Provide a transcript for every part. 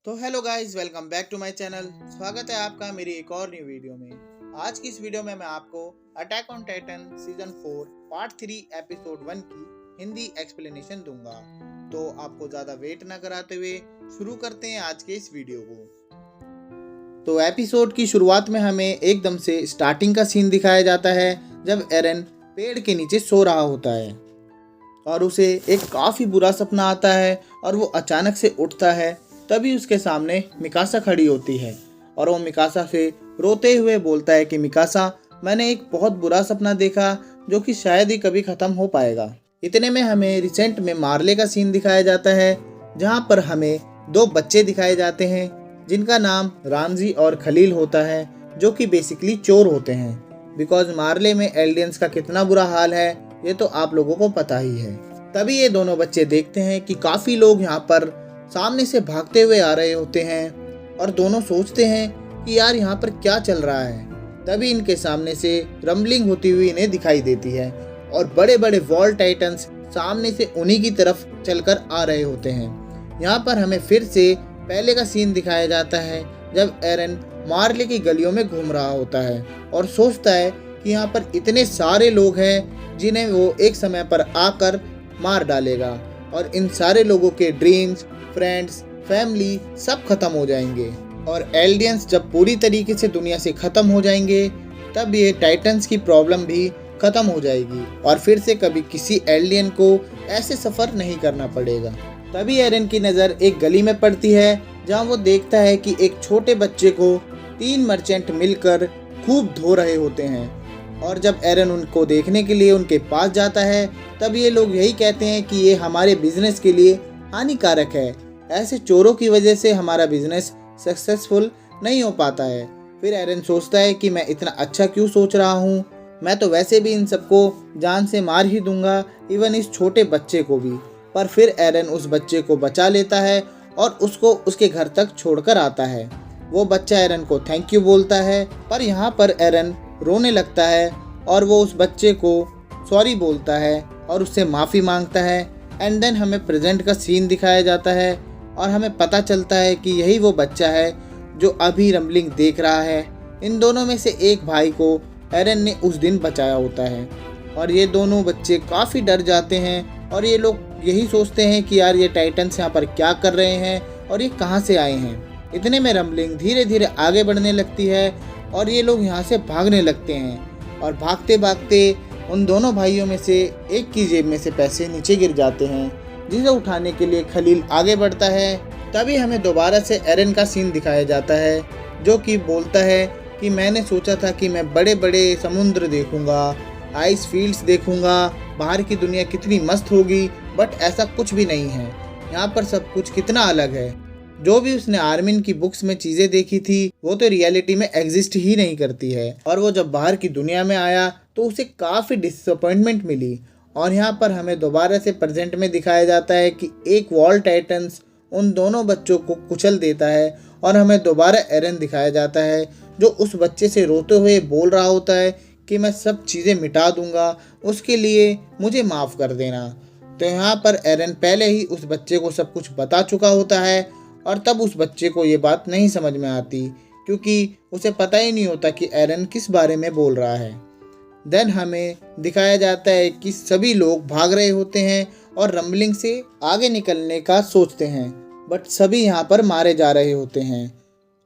तो hello guys, welcome back to my channel. स्वागत है आपका मेरी एक और न्यू वीडियो में। आज की इस वीडियो में मैं आपको attack on Titan season 4 part 3 episode 1 की हिंदी एक्सप्लेनेशन दूंगा। तो आपको ज़्यादा वेट ना कराते हुए शुरू करते हैं आज के इस वीडियो को। तो एपिसोड की शुरुआत में हमें एकदम से स्टार्टिंग का सीन दिखाया जाता है जब एरन पेड़ के नीचे सो रहा होता है और उसे एक काफ़ी बुरा सपना आता है और वो अचानक से उठता है। तभी उसके सामने मिकासा खड़ी होती है और वो मिकासा से रोते हुए बोलता है कि मिकासा, मैंने एक बहुत बुरा सपना देखा जो कि शायद ही कभी ख़त्म हो पाएगा। इतने में हमें रिसेंट में मार्ले का सीन दिखाया जाता है जहाँ पर हमें दो बच्चे दिखाए जाते हैं जिनका नाम रामजी और खलील होता है, जो कि बेसिकली चोर होते हैं। बिकॉज मार्ले में एल्डियंस का कितना बुरा हाल है ये तो आप लोगों को पता ही है। तभी ये दोनों बच्चे देखते हैं कि काफ़ी लोग यहाँ पर सामने से भागते हुए आ रहे होते हैं और दोनों सोचते हैं कि यार यहाँ पर क्या चल रहा है। तभी इनके सामने से रंबलिंग होती हुई इन्हें दिखाई देती है और बड़े बड़े वॉल टाइटन्स सामने से उन्हीं की तरफ चलकर आ रहे होते हैं। यहाँ पर हमें फिर से पहले का सीन दिखाया जाता है जब एरन मार्ले की गलियों में घूम रहा होता है और सोचता है कि यहाँ पर इतने सारे लोग हैं जिन्हें वो एक समय पर आकर मार डालेगा और इन सारे लोगों के ड्रीम्स, फ्रेंड्स, फैमिली सब खत्म हो जाएंगे और एल्डियंस जब पूरी तरीके से दुनिया से खत्म हो जाएंगे तब ये टाइटन्स की प्रॉब्लम भी खत्म हो जाएगी और फिर से कभी किसी एल्डियन को ऐसे सफ़र नहीं करना पड़ेगा। तभी एरन की नज़र एक गली में पड़ती है जहाँ वो देखता है कि एक छोटे बच्चे को 3 मर्चेंट मिलकर खूब धो रहे होते हैं और जब एरन उनको देखने के लिए उनके पास जाता है तब ये लोग यही कहते हैं कि ये हमारे बिजनेस के लिए हानिकारक है, ऐसे चोरों की वजह से हमारा बिजनेस सक्सेसफुल नहीं हो पाता है। फिर एरन सोचता है कि मैं इतना अच्छा क्यों सोच रहा हूँ, मैं तो वैसे भी इन सबको जान से मार ही दूंगा, इवन इस छोटे बच्चे को भी। पर फिर एरन उस बच्चे को बचा लेता है और उसको उसके घर तक छोड़कर आता है। वो बच्चा एरन को थैंक यू बोलता है पर यहाँ पर एरन रोने लगता है और वो उस बच्चे को सॉरी बोलता है और उससे माफ़ी मांगता है। एंड देन हमें प्रेजेंट का सीन दिखाया जाता है और हमें पता चलता है कि यही वो बच्चा है जो अभी रंबलिंग देख रहा है। इन दोनों में से एक भाई को एरन ने उस दिन बचाया होता है और ये दोनों बच्चे काफ़ी डर जाते हैं और ये लोग यही सोचते हैं कि यार ये टाइटन्स यहाँ पर क्या कर रहे हैं और ये कहाँ से आए हैं। इतने में रंबलिंग धीरे धीरे आगे बढ़ने लगती है और ये लोग यहाँ से भागने लगते हैं और भागते भागते उन दोनों भाइयों में से एक की जेब में से पैसे नीचे गिर जाते हैं जिसे उठाने के लिए खलील आगे बढ़ता है। तभी हमें दोबारा से एरन का सीन दिखाया जाता है जो कि बोलता है कि मैंने सोचा था कि मैं बड़े बड़े समुद्र देखूंगा, आइस फील्ड्स देखूंगा, बाहर की दुनिया कितनी मस्त होगी, बट ऐसा कुछ भी नहीं है। यहाँ पर सब कुछ कितना अलग है। जो भी उसने आर्मिन की बुक्स में चीज़ें देखी थी वो तो रियलिटी में एग्जिस्ट ही नहीं करती है और वो जब बाहर की दुनिया में आया तो उसे काफ़ी डिसअपॉइंटमेंट मिली। और यहाँ पर हमें दोबारा से प्रेजेंट में दिखाया जाता है कि एक वॉल टाइटन्स उन दोनों बच्चों को कुचल देता है और हमें दोबारा एरन दिखाया जाता है जो उस बच्चे से रोते हुए बोल रहा होता है कि मैं सब चीज़ें मिटा दूंगा, उसके लिए मुझे माफ़ कर देना। तो यहाँ पर एरन पहले ही उस बच्चे को सब कुछ बता चुका होता है और तब उस बच्चे को ये बात नहीं समझ में आती क्योंकि उसे पता ही नहीं होता कि एरन किस बारे में बोल रहा है। देन हमें दिखाया जाता है कि सभी लोग भाग रहे होते हैं और रंबलिंग से आगे निकलने का सोचते हैं, बट सभी यहाँ पर मारे जा रहे होते हैं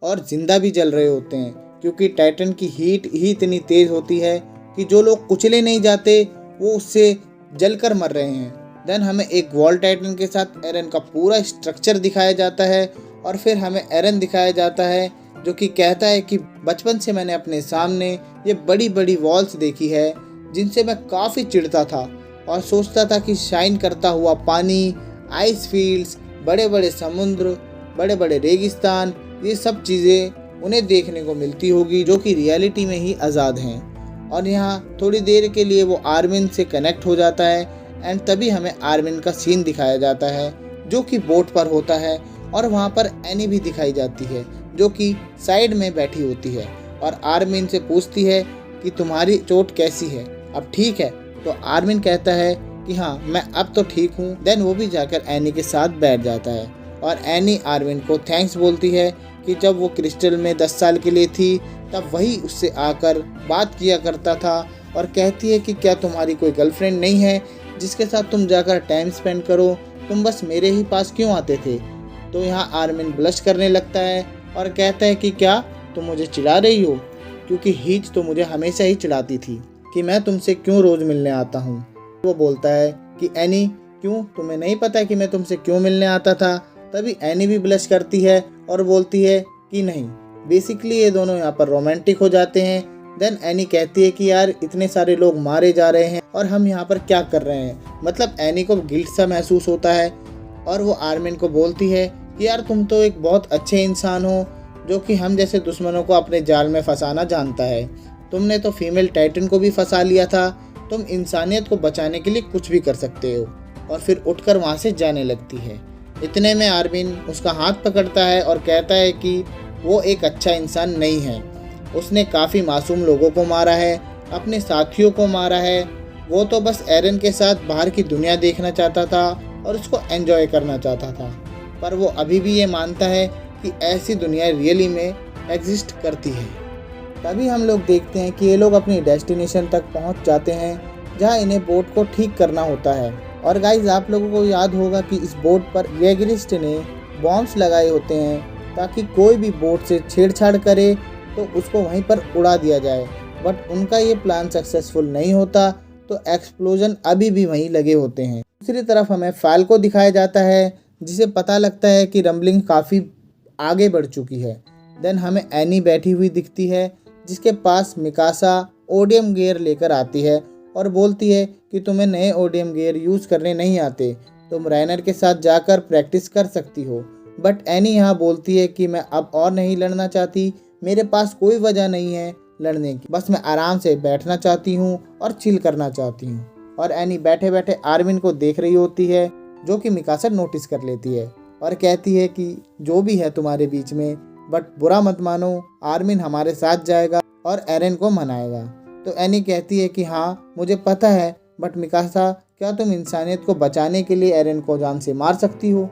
और जिंदा भी जल रहे होते हैं क्योंकि टाइटन की हीट ही इतनी तेज़ होती है कि जो लोग कुचले नहीं जाते वो उससे जलकर मर रहे हैं। देन हमें एक वॉल टाइटन के साथ एरन का पूरा स्ट्रक्चर दिखाया जाता है और फिर हमें एरन दिखाया जाता है जो कि कहता है कि बचपन से मैंने अपने सामने ये बड़ी बड़ी वॉल्स देखी है जिनसे मैं काफ़ी चिढ़ता था और सोचता था कि शाइन करता हुआ पानी, आइस फील्ड्स, बड़े बड़े समुद्र, बड़े बड़े रेगिस्तान, ये सब चीज़ें उन्हें देखने को मिलती होगी जो कि रियलिटी में ही आज़ाद हैं। और यहाँ थोड़ी देर के लिए वो आर्मिन से कनेक्ट हो जाता है एंड तभी हमें आर्मिन का सीन दिखाया जाता है जो कि बोट पर होता है और वहाँ पर एनी भी दिखाई जाती है जो कि साइड में बैठी होती है और आर्मिन से पूछती है कि तुम्हारी चोट कैसी है, अब ठीक है? तो आर्मिन कहता है कि हाँ मैं अब तो ठीक हूँ। देन वो भी जाकर एनी के साथ बैठ जाता है और एनी आर्मिन को थैंक्स बोलती है कि जब वो क्रिस्टल में 10 साल के लिए थी तब वही उससे आकर बात किया करता था, और कहती है कि क्या तुम्हारी कोई गर्लफ्रेंड नहीं है जिसके साथ तुम जाकर टाइम स्पेंड करो, तुम बस मेरे ही पास क्यों आते थे। तो यहाँ आर्मिन ब्लश करने लगता है और कहता है कि क्या तुम मुझे चिढ़ा रही हो, क्योंकि हीज तो मुझे हमेशा ही चिढ़ाती थी कि मैं तुमसे क्यों रोज़ मिलने आता हूँ। वो बोलता है कि एनी क्यों, तुम्हें नहीं पता कि मैं तुमसे क्यों मिलने आता था। तभी एनी भी ब्लश करती है और बोलती है कि नहीं। बेसिकली ये दोनों यहाँ पर रोमांटिक हो जाते हैं। देन एनी कहती है कि यार इतने सारे लोग मारे जा रहे हैं और हम यहाँ पर क्या कर रहे हैं। मतलब एनी को गिल्ट सा महसूस होता है और वो आर्मिन को बोलती है कि यार तुम तो एक बहुत अच्छे इंसान हो जो कि हम जैसे दुश्मनों को अपने जाल में फंसाना जानता है। तुमने तो फीमेल टाइटन को भी फंसा लिया था, तुम इंसानियत को बचाने के लिए कुछ भी कर सकते हो। और फिर उठकर वहाँ से जाने लगती है। इतने में आर्मिन उसका हाथ पकड़ता है और कहता है कि वो एक अच्छा इंसान नहीं है, उसने काफ़ी मासूम लोगों को मारा है, अपने साथियों को मारा है। वो तो बस एरन के साथ बाहर की दुनिया देखना चाहता था और उसको एंजॉय करना चाहता था, पर वो अभी भी ये मानता है कि ऐसी दुनिया रियली में एग्जिस्ट करती है। तभी हम लोग देखते हैं कि ये लोग अपनी डेस्टिनेशन तक पहुंच जाते हैं जहां इन्हें बोट को ठीक करना होता है। और गाइज आप लोगों को याद होगा कि इस बोट पर येगरिस्ट ने बॉम्ब्स लगाए होते हैं ताकि कोई भी बोट से छेड़छाड़ करे तो उसको वहीं पर उड़ा दिया जाए, बट उनका ये प्लान सक्सेसफुल नहीं होता तो एक्सप्लोजन अभी भी वहीं लगे होते हैं। दूसरी तरफ हमें फाल्को दिखाया जाता है जिसे पता लगता है कि रम्बलिंग काफ़ी आगे बढ़ चुकी है। देन हमें एनी बैठी हुई दिखती है जिसके पास मिकासा ओडियम गियर लेकर आती है और बोलती है कि तुम्हें नए ओडियम गियर यूज़ करने नहीं आते, तुम राइनर के साथ जाकर प्रैक्टिस कर सकती हो। बट एनी यहाँ बोलती है कि मैं अब और नहीं लड़ना चाहती, मेरे पास कोई वजह नहीं है लड़ने की, बस मैं आराम से बैठना चाहती हूँ और चिल करना चाहती हूँ। और एनी बैठे बैठे आर्मिन को देख रही होती है जो कि मिकासा नोटिस कर लेती है और कहती है कि जो भी है तुम्हारे बीच में, बट बुरा मत मानो, आर्मिन हमारे साथ जाएगा और एरन को मनाएगा। तो एनी कहती है कि हाँ मुझे पता है, बट मिकासा क्या तुम इंसानियत को बचाने के लिए एरन को जान से मार सकती हो।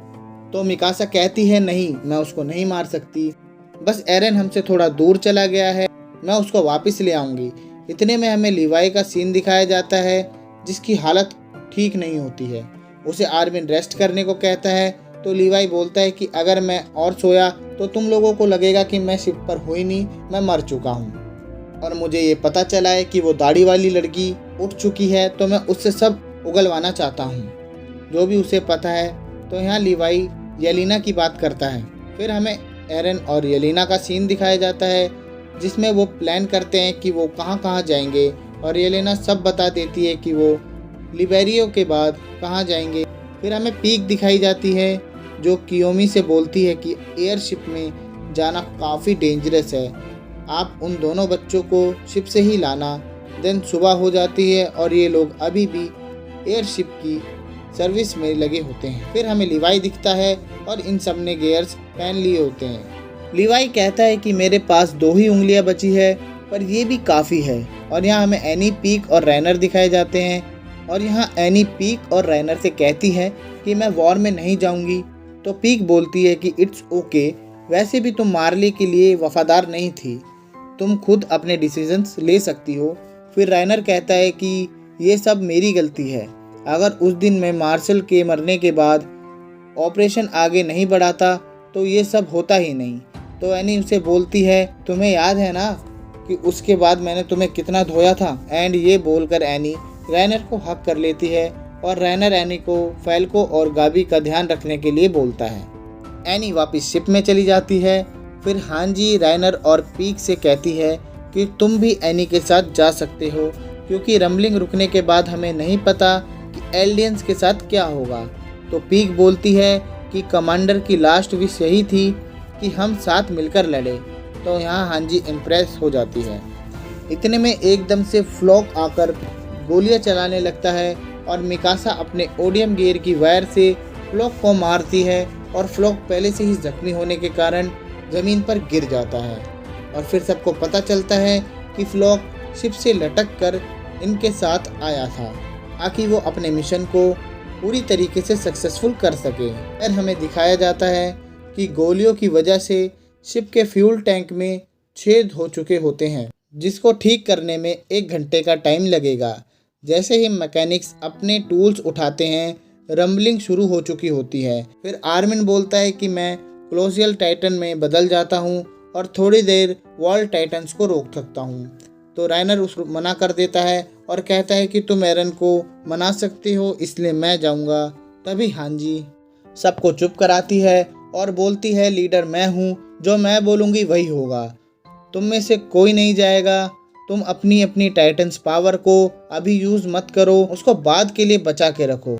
तो मिकासा कहती है नहीं, मैं उसको नहीं मार सकती, बस एरन हमसे थोड़ा दूर चला गया है, मैं उसको वापस ले आऊँगी। इतने में हमें लिवाई का सीन दिखाया जाता है जिसकी हालत ठीक नहीं होती है। उसे आर्मिन रेस्ट करने को कहता है तो लिवाई बोलता है कि अगर मैं और सोया तो तुम लोगों को लगेगा कि मैं शिप पर हुई नहीं, मैं मर चुका हूँ। और मुझे ये पता चला है कि वो दाढ़ी वाली लड़की उठ चुकी है, तो मैं उससे सब उगलवाना चाहता हूँ जो भी उसे पता है। तो यहाँ लिवाई येलिना की बात करता है। फिर हमें एरन और येलिना का सीन दिखाया जाता है जिसमें वो प्लान करते हैं कि वो कहाँ कहाँ जाएंगे, और येलिना सब बता देती है कि वो लिबेरियो के बाद कहाँ जाएंगे। फिर हमें पीक दिखाई जाती है जो कियोमी से बोलती है कि एयरशिप में जाना काफ़ी डेंजरस है, आप उन दोनों बच्चों को शिप से ही लाना। देन सुबह हो जाती है और ये लोग अभी भी एयरशिप की सर्विस में लगे होते हैं। फिर हमें लिवाई दिखता है और इन सब ने गियर्स पहन लिए होते हैं। लिवाई कहता है कि मेरे पास 2 ही उंगलियां बची है, पर ये भी काफ़ी है। और यहाँ हमें एनी, पीक और राइनर दिखाए जाते हैं। और यहाँ एनी पीक और राइनर से कहती है कि मैं वॉर में नहीं जाऊंगी। तो पीक बोलती है कि इट्स ओके, वैसे भी तुम मार्ली के लिए वफादार नहीं थी, तुम खुद अपने डिसीजंस ले सकती हो। फिर राइनर कहता है कि ये सब मेरी गलती है, अगर उस दिन मैं मार्शल के मरने के बाद ऑपरेशन आगे नहीं बढ़ाता तो ये सब होता ही नहीं। तो एनी उसे बोलती है तुम्हें याद है ना कि उसके बाद मैंने तुम्हें कितना धोया था। एंड ये बोलकर एनी राइनर को हक कर लेती है और राइनर एनी को फैल्को और गाबी का ध्यान रखने के लिए बोलता है। एनी वापस शिप में चली जाती है। फिर हांजी राइनर और पीक से कहती है कि तुम भी एनी के साथ जा सकते हो, क्योंकि रम्बलिंग रुकने के बाद हमें नहीं पता कि एलियंस के साथ क्या होगा। तो पीक बोलती है कि कमांडर की लास्ट विश यही थी कि हम साथ मिलकर लड़े। तो यहाँ हांजी इम्प्रेस हो जाती है। इतने में एकदम से फ्लॉक आकर गोलियां चलाने लगता है और मिकासा अपने ओडियम गियर की वायर से फ्लॉक को मारती है और फ्लॉक पहले से ही जख्मी होने के कारण ज़मीन पर गिर जाता है। और फिर सबको पता चलता है कि फ्लॉक शिप से लटक कर इनके साथ आया था ताकि वो अपने मिशन को पूरी तरीके से सक्सेसफुल कर सके। फिर हमें दिखाया जाता है कि गोलियों की वजह से शिप के फ्यूल टैंक में छेद हो चुके होते हैं, जिसको ठीक करने में 1 घंटे का टाइम लगेगा। जैसे ही मैकेनिक्स अपने टूल्स उठाते हैं, रंबलिंग शुरू हो चुकी होती है। फिर आर्मिन बोलता है कि मैं कोलोसियल टाइटन में बदल जाता हूँ और थोड़ी देर वर्ल्ड टाइटन्स को रोक सकता हूँ। तो राइनर उसको मना कर देता है और कहता है कि तुम एरन को मना सकते हो, इसलिए मैं जाऊँगा। तभी हांजी सबको चुप कराती है और बोलती है, लीडर मैं हूँ, जो मैं बोलूँगी वही होगा, तुम में से कोई नहीं जाएगा। तुम अपनी अपनी टाइटन्स पावर को अभी यूज़ मत करो, उसको बाद के लिए बचा के रखो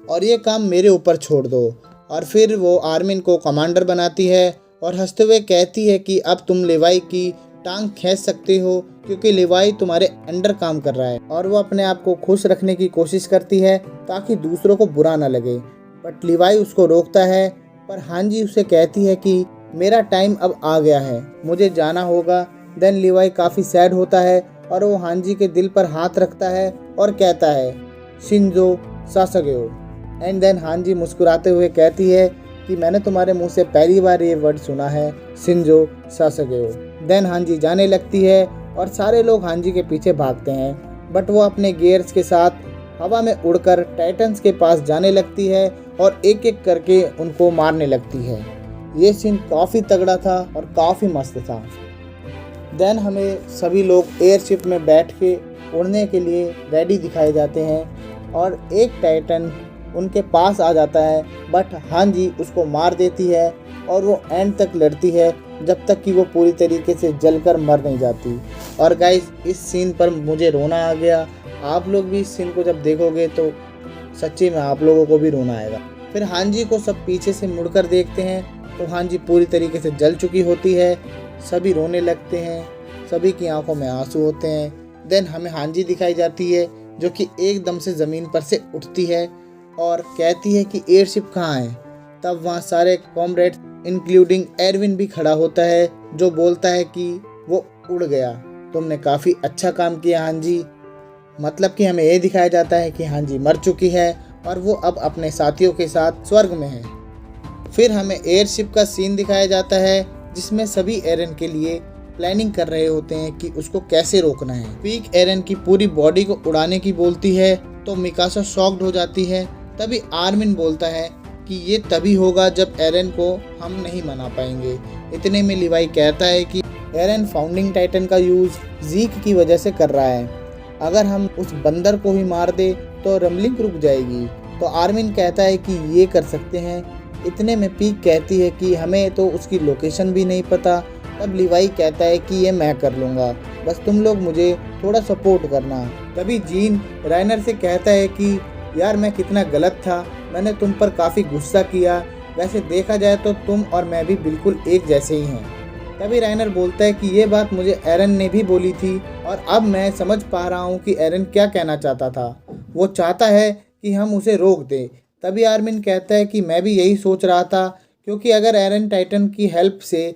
और ये काम मेरे ऊपर छोड़ दो। और फिर वो आर्मिन को कमांडर बनाती है और हंसते हुए कहती है कि अब तुम लेवाई की टांग खींच सकते हो, क्योंकि लेवाई तुम्हारे अंडर काम कर रहा है। और वो अपने आप को खुश रखने की कोशिश करती है ताकि दूसरों को बुरा ना लगे, बट लेवाई उसको रोकता है। पर हांजी उसे कहती है कि मेरा टाइम अब आ गया है, मुझे जाना होगा। देन लेवाई काफ़ी सैड होता है और वो हांजी के दिल पर हाथ रखता है और कहता है, शिंजो सासगेओ। एंड देन हांजी मुस्कुराते हुए कहती है कि मैंने तुम्हारे मुंह से पहली बार ये वर्ड सुना है, शिंजो सासगेओ। देन हांजी जाने लगती है और सारे लोग हांजी के पीछे भागते हैं, बट वो अपने गियर्स के साथ हवा में उड़कर टाइटन्स के पास जाने लगती है और एक एक करके उनको मारने लगती है। ये सीन काफ़ी तगड़ा था और काफ़ी मस्त था। देन हमें सभी लोग एयरशिप में बैठ के उड़ने के लिए रेडी दिखाए जाते हैं और एक टाइटन उनके पास आ जाता है, बट हांजी उसको मार देती है और वो एंड तक लड़ती है जब तक कि वो पूरी तरीके से जलकर मर नहीं जाती। और गाइस इस सीन पर मुझे रोना आ गया। आप लोग भी इस सीन को जब देखोगे तो सच्ची में आप लोगों को भी रोना आएगा। फिर हांजी को सब पीछे से मुड़कर देखते हैं तो हांजी पूरी तरीके से जल चुकी होती है। सभी रोने लगते हैं, सभी की आंखों में आंसू होते हैं। देन हमें हांजी दिखाई जाती है जो कि एकदम से ज़मीन पर से उठती है और कहती है कि एयरशिप कहाँ है। तब वहाँ सारे कॉमरेड्स इंक्लूडिंग एरविन भी खड़ा होता है, जो बोलता है कि वो उड़ गया, तुमने काफ़ी अच्छा काम किया हांजी। मतलब कि हमें ये दिखाया जाता है कि हांजी मर चुकी है और वो अब अपने साथियों के साथ स्वर्ग में है। फिर हमें एयरशिप का सीन दिखाया जाता है जिसमें सभी एरन के लिए प्लानिंग कर रहे होते हैं कि उसको कैसे रोकना है। पीक एरन की पूरी बॉडी को उड़ाने की बोलती है तो मिकासा शॉक्ड हो जाती है। तभी आर्मिन बोलता है कि ये तभी होगा जब एरन को हम नहीं मना पाएंगे। इतने में लिवाई कहता है कि एरन फाउंडिंग टाइटन का यूज़ ज़ीक की वजह से कर रहा है, अगर हम उस बंदर को ही मार दे तो रंबलिंग रुक जाएगी। तो आर्मिन कहता है कि ये कर सकते हैं। इतने में पीक कहती है कि हमें तो उसकी लोकेशन भी नहीं पता। तब लिवाई कहता है कि ये मैं कर लूँगा, बस तुम लोग मुझे थोड़ा सपोर्ट करना। तभी जीन राइनर से कहता है कि यार मैं कितना गलत था, मैंने तुम पर काफ़ी गुस्सा किया, वैसे देखा जाए तो तुम और मैं भी बिल्कुल एक जैसे ही हैं। तभी राइनर बोलता है कि ये बात मुझे एरन ने भी बोली थी और अब मैं समझ पा रहा हूँ कि एरन क्या कहना चाहता था। वो चाहता है कि हम उसे रोक दें। तभी आर्मिन कहता है कि मैं भी यही सोच रहा था, क्योंकि अगर एरन टाइटन की हेल्प से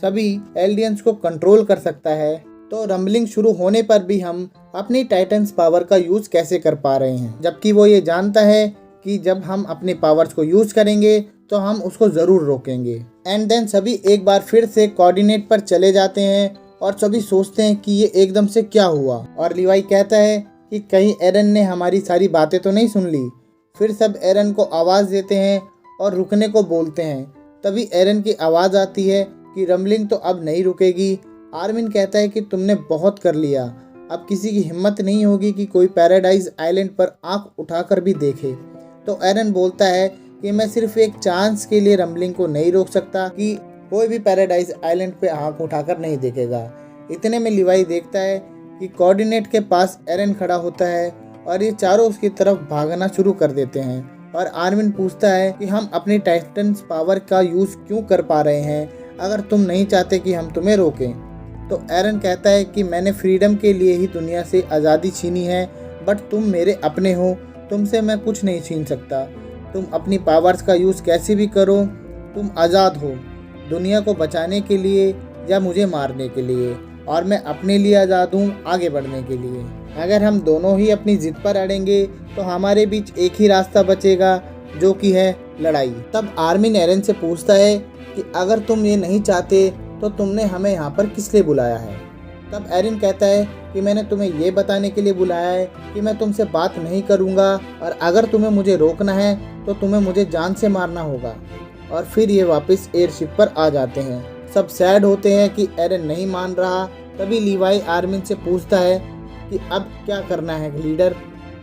सभी एलियंस को कंट्रोल कर सकता है तो रंबलिंग शुरू होने पर भी हम अपनी टाइटन्स पावर का यूज़ कैसे कर पा रहे हैं, जबकि वो ये जानता है कि जब हम अपने पावर्स को यूज़ करेंगे तो हम उसको ज़रूर रोकेंगे। एंड देन सभी एक बार फिर से कोऑर्डिनेट पर चले जाते हैं और सभी सोचते हैं कि ये एकदम से क्या हुआ। और लिवाई कहता है कि कहीं एरन ने हमारी सारी बातें तो नहीं सुन ली। फिर सब एरन को आवाज़ देते हैं और रुकने को बोलते हैं। तभी एरन की आवाज़ आती है कि रंबलिंग तो अब नहीं रुकेगी। आर्मिन कहता है कि तुमने बहुत कर लिया, अब किसी की हिम्मत नहीं होगी कि कोई पैराडाइज आइलैंड पर आंख उठाकर भी देखे। तो एरन बोलता है कि मैं सिर्फ एक चांस के लिए रंबलिंग को नहीं रोक सकता, कि कोई भी पैराडाइज आइलैंड पे आंख उठाकर नहीं देखेगा। इतने में लिवाई देखता है कि कोऑर्डिनेट के पास एरन खड़ा होता है और ये चारों उसकी तरफ भागना शुरू कर देते हैं। और आर्मिन पूछता है कि हम अपनी टाइटन्स पावर का यूज़ क्यों कर पा रहे हैं अगर तुम नहीं चाहते कि हम तुम्हें रोकें। तो एरन कहता है कि मैंने फ्रीडम के लिए ही दुनिया से आज़ादी छीनी है, बट तुम मेरे अपने हो, तुमसे मैं कुछ नहीं छीन सकता। तुम अपनी पावर्स का यूज़ कैसे भी करो, तुम आज़ाद हो, दुनिया को बचाने के लिए या मुझे मारने के लिए, और मैं अपने लिए आज़ाद हूँ आगे बढ़ने के लिए। अगर हम दोनों ही अपनी जिद पर अड़ेंगे तो हमारे बीच एक ही रास्ता बचेगा, जो कि है लड़ाई। तब आर्मिन एरन से पूछता है कि अगर तुम ये नहीं चाहते तो तुमने हमें यहाँ पर किस लिए बुलाया है। तब एरन कहता है कि मैंने तुम्हें ये बताने के लिए बुलाया है कि मैं तुमसे बात नहीं करूँगा, और अगर तुम्हें मुझे रोकना है तो तुम्हें मुझे जान से मारना होगा। और फिर ये वापस एयरशिप पर आ जाते हैं। सब सैड होते हैं कि एरन नहीं मान रहा। तभी लीवाई आर्मिन से पूछता है कि अब क्या करना है लीडर।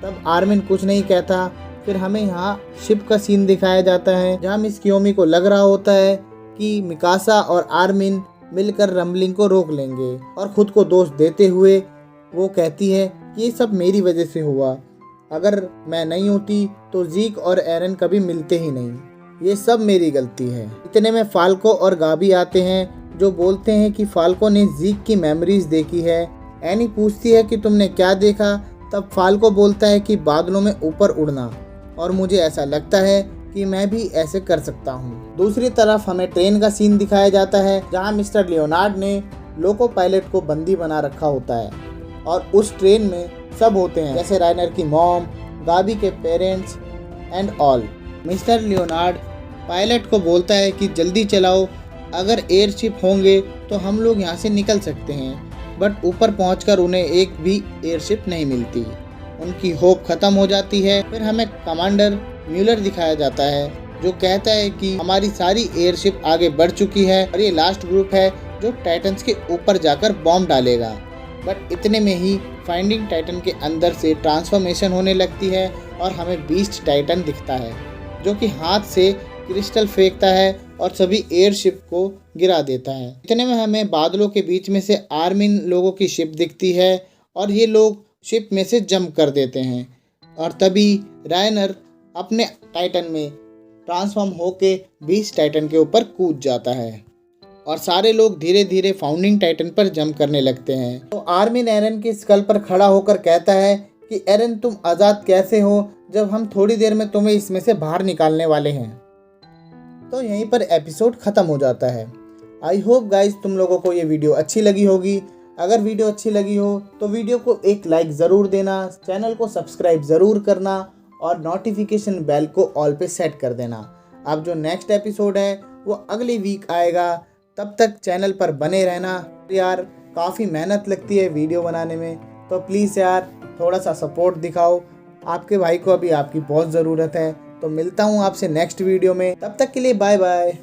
तब आर्मिन कुछ नहीं कहता। फिर हमें यहाँ शिप का सीन दिखाया जाता है, जहाँ मिस कियोमी को लग रहा होता है कि मिकासा और आर्मिन मिलकर रंबलिंग को रोक लेंगे, और खुद को दोष देते हुए वो कहती है कि ये सब मेरी वजह से हुआ। अगर मैं नहीं होती तो जीक और एरन कभी मिलते ही नहीं। ये सब मेरी गलती है। इतने में फाल्को और गाबी आते हैं, जो बोलते हैं कि फाल्को ने जीक की मेमोरीज देखी है। एनी पूछती है कि तुमने क्या देखा। तब फाल्को बोलता है कि बादलों में ऊपर उड़ना, और मुझे ऐसा लगता है कि मैं भी ऐसे कर सकता हूँ। दूसरी तरफ हमें ट्रेन का सीन दिखाया जाता है, जहाँ मिस्टर लियोनार्ड ने लोको पायलट को बंदी बना रखा होता है, और उस ट्रेन में सब होते हैं, जैसे राइनर की मॉम, गाबी के parents and all. Mister Leonard pilot को बोलता है कि जल्दी चलाओ, अगर एयरशिप होंगे तो हम लोग यहाँ से निकल सकते हैं। बट ऊपर पहुँचकर उन्हें एक भी एयरशिप नहीं मिलती। उनकी होप खत्म हो जाती है। फिर हमें कमांडर म्यूलर दिखाया जाता है, जो कहता है कि हमारी सारी एयरशिप आगे बढ़ चुकी है और ये लास्ट ग्रुप है जो टाइटन्स के ऊपर जाकर बॉम्ब डालेगा। बट इतने में ही फाइंडिंग टाइटन के अंदर से ट्रांसफॉर्मेशन होने लगती है, और हमें बीस्ट टाइटन दिखता है, जो कि हाथ से क्रिस्टल फेंकता है और सभी एयरशिप को गिरा देता है। इतने में हमें बादलों के बीच में से आर्मिन लोगों की शिप दिखती है, और ये लोग शिप में से जंप कर देते हैं। और तभी रायनर अपने टाइटन में ट्रांसफॉर्म होके बीस्ट टाइटन के ऊपर कूद जाता है, और सारे लोग धीरे धीरे फाउंडिंग टाइटन पर जंप करने लगते हैं। तो आर्मिन एरन के स्कल पर खड़ा होकर कहता है कि एरन, तुम आज़ाद कैसे हो जब हम थोड़ी देर में तुम्हें इसमें से बाहर निकालने वाले हैं। तो यहीं पर एपिसोड ख़त्म हो जाता है। आई होप गाइज तुम लोगों को ये वीडियो अच्छी लगी होगी। अगर वीडियो अच्छी लगी हो तो वीडियो को एक लाइक ज़रूर देना, चैनल को सब्सक्राइब ज़रूर करना, और नोटिफिकेशन बेल को ऑल पे सेट कर देना। अब जो नेक्स्ट एपिसोड है वो अगली वीक आएगा। तब तक चैनल पर बने रहना। यार काफ़ी मेहनत लगती है वीडियो बनाने में, तो प्लीज़ यार थोड़ा सा सपोर्ट दिखाओ। आपके भाई को अभी आपकी बहुत ज़रूरत है। तो मिलता हूँ आपसे नेक्स्ट वीडियो में। तब तक के लिए बाय बाय।